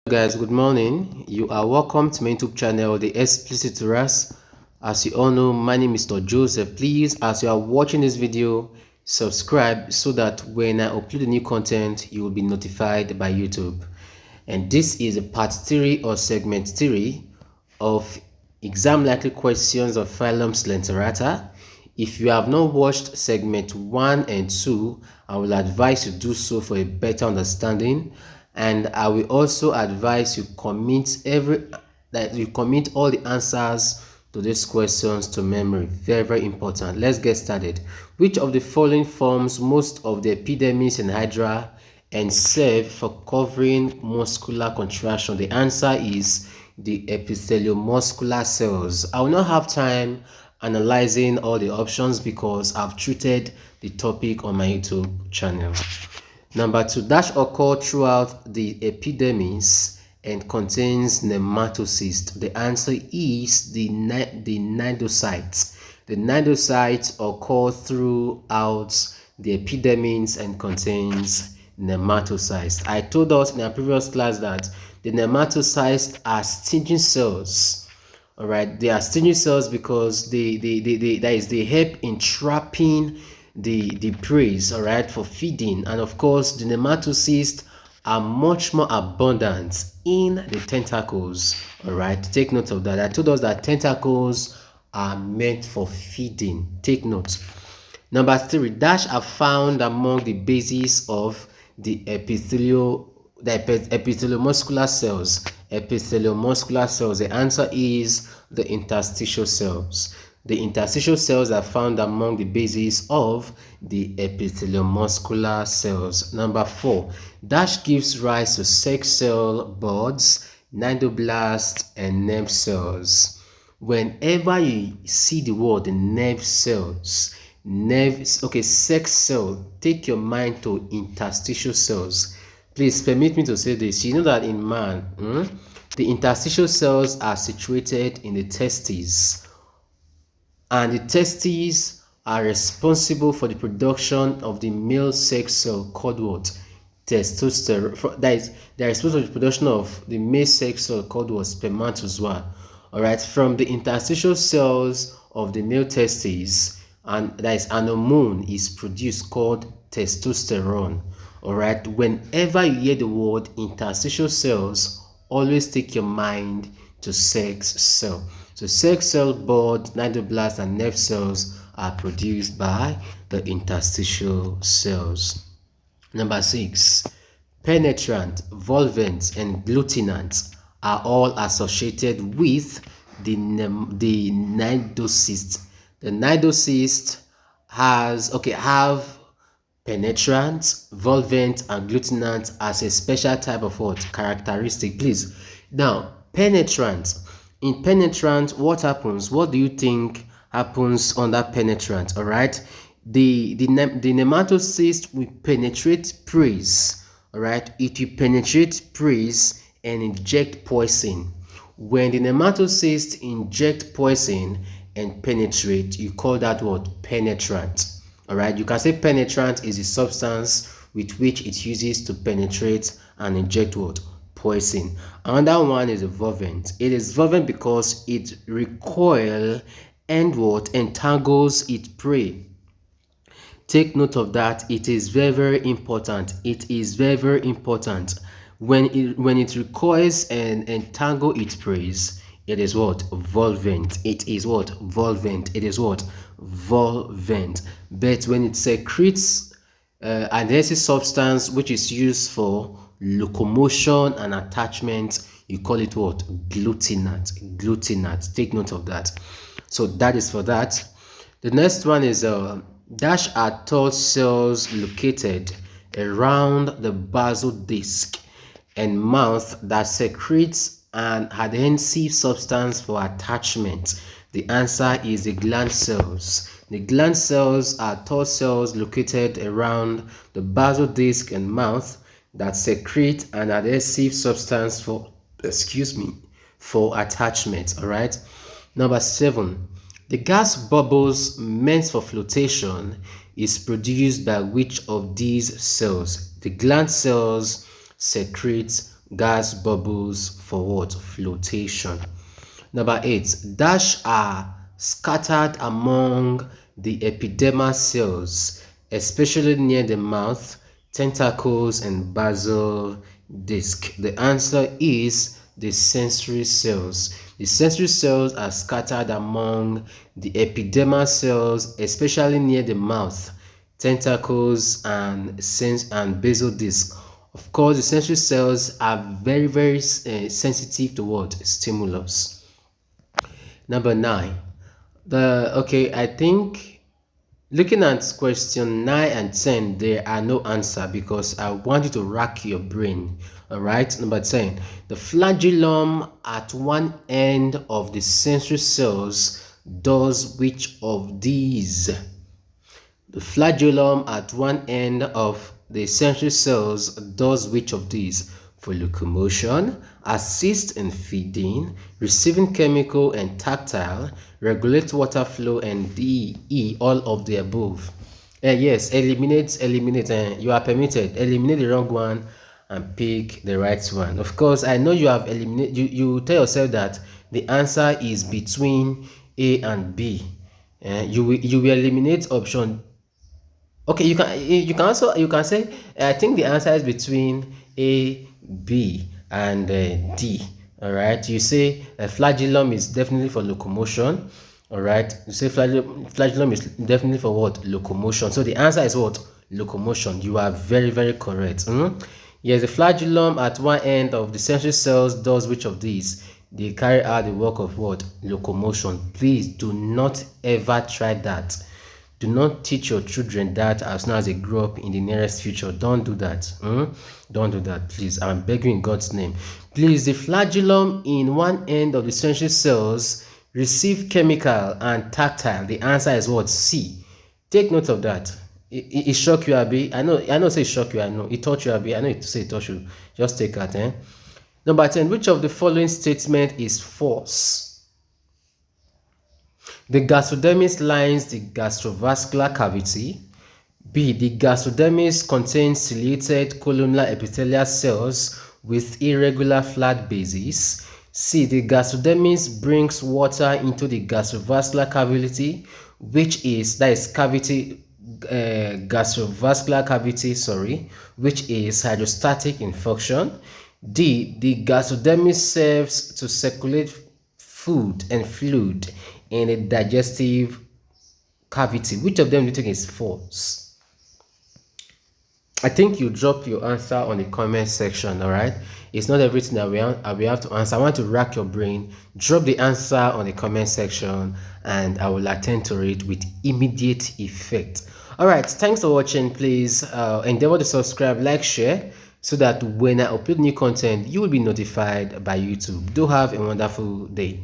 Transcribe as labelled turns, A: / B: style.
A: Guys, good morning. You are welcome to my YouTube channel, The Explicit Tutorials. As you all know, my name is Mr. Joseph. Please, as you are watching this video, subscribe so that when I upload a new content, you will be notified by YouTube. And this is a part 3 or segment 3 of exam likely questions of Phylum Coelenterata. If you have not watched segment 1 and 2, I will advise you do so for a better understanding, and I will also advise you commit all the answers to these questions to memory. Very important. Let's get started. Which of the following forms most of the epidermis in Hydra and serve for covering muscular contraction? The answer is the epitheliomuscular cells. I will not have time analyzing all the options because I've treated the topic on my YouTube channel. Number 2, dash occur throughout the epidermis and contains nematocysts. The answer is the cnidocytes. The cnidocytes occur throughout the epidermis and contains nematocytes. I told us in our previous class that the nematocytes are stinging cells. All right, they are stinging cells because they help in trapping the prey, all right, for feeding. And of course, the nematocysts are much more abundant in the tentacles. All right, take note of that. I told us that tentacles are meant for feeding. Take note. Number 3, dash are found among the bases of the epitheliomuscular cells. Epitheliomuscular cells. The answer is the interstitial cells. The interstitial cells are found among the bases of the epitheliomuscular cells. Number 4, dash gives rise to sex cell buds, cnidoblasts, and nerve cells. Whenever you see the word nerve cells, sex cell, take your mind to interstitial cells. Please permit me to say this. You know that in man, the interstitial cells are situated in the testes, and the testes are responsible for the production of the male sex cell called what? Testosterone. That is, they are responsible for the production of the male sex cell called what? Spermatozoa. All right, from the interstitial cells of the male testes, and that is an hormone is produced called testosterone. All right, whenever you hear the word interstitial cells, always take your mind to sex cell. So sex cell, bud, cnidoblast, and nerve cells are produced by the interstitial cells. Number 6, penetrant, volvent, and glutinant are all associated with the cnidocyst. The cnidocyst have penetrant, volvent, and glutinant as a special type of what? Characteristic. Please. Now, penetrant. In penetrant, what happens? What do you think happens under penetrant? All right. The nematocyst will penetrate prey. All right. It will penetrate prey and inject poison. When the nematocyst inject poison and penetrate, you call that what? Penetrant. All right, you can say penetrant is the substance with which it uses to penetrate and inject what? Poison. Another one is a volvent. It is volvent because it recoil and what? Entangles its prey. Take note of that. It is very important. It is very important. When it recoils and entangle its prey, it is what? Volvent. It is what? Volvent. It is what? Volvent. But when it secretes an adhesive substance which is used for locomotion and attachment, you call it what? Glutinate. Glutinate. Take note of that. So that is for that. The next one is dash are tall cells located around the basal disc and mouth that secretes an adhesive substance for attachment. The answer is the gland cells. The gland cells are tall cells located around the basal disc and mouth that secrete an adhesive substance for attachment. All right. Number 7, the gas bubbles meant for flotation is produced by which of these cells? The gland cells secrete gas bubbles for what? Flotation. Number 8, dash are scattered among the epidermal cells, especially near the mouth, tentacles, and basal disc. The answer is the sensory cells. The sensory cells are scattered among the epidermal cells, especially near the mouth, tentacles, and basal disc. Of course, the sensory cells are very sensitive to what? Stimulus. Number 9. I think looking at question 9 and 10, there are no answer because I want you to rack your brain. All right. Number 10. The flagellum at one end of the sensory cells does which of these? The flagellum at one end of the sensory cells does which of these? For locomotion, assist in feeding, receiving chemical and tactile, regulate water flow, and D, all of the above. Yes, eliminate. You are permitted. Eliminate the wrong one and pick the right one. Of course, I know you have eliminated. You tell yourself that the answer is between A and B. You will eliminate option. Okay, you can also you can say I think the answer is between A, B, and D. All right, you say flagellum is definitely for locomotion. All right, you say flagellum is definitely for what? Locomotion. So the answer is what? Locomotion. You are very correct. Yes, the flagellum at one end of the sensory cells does which of these? They carry out the work of what? Locomotion. Please do not ever try that. Do not teach your children that as soon as they grow up in the nearest future. Don't do that. Don't do that, please. I'm begging in God's name. Please, the flagellum in one end of the sensory cells receive chemical and tactile. The answer is what? C. Take note of that. It shock you, Abi. I know say it shock you, I know. It touch you, Abi. I know it say it touch you. Just take that, Number 10. Which of the following statement is false? The gastrodermis lines the gastrovascular cavity. B. The gastrodermis contains ciliated columnar epithelial cells with irregular flat bases. C. The gastrodermis brings water into the gastrovascular cavity, gastrovascular cavity, which is hydrostatic in function. D. The gastrodermis serves to circulate food and fluid in a digestive cavity. Which of them do you think is false? I think you drop your answer on the comment section. All right, it's not everything that we have to answer. I want to rack your brain. Drop the answer on the comment section and I will attend to it with immediate effect. All right, thanks for watching. Please endeavor to subscribe, like, share, so that when I upload new content you will be notified by YouTube. Do have a wonderful day.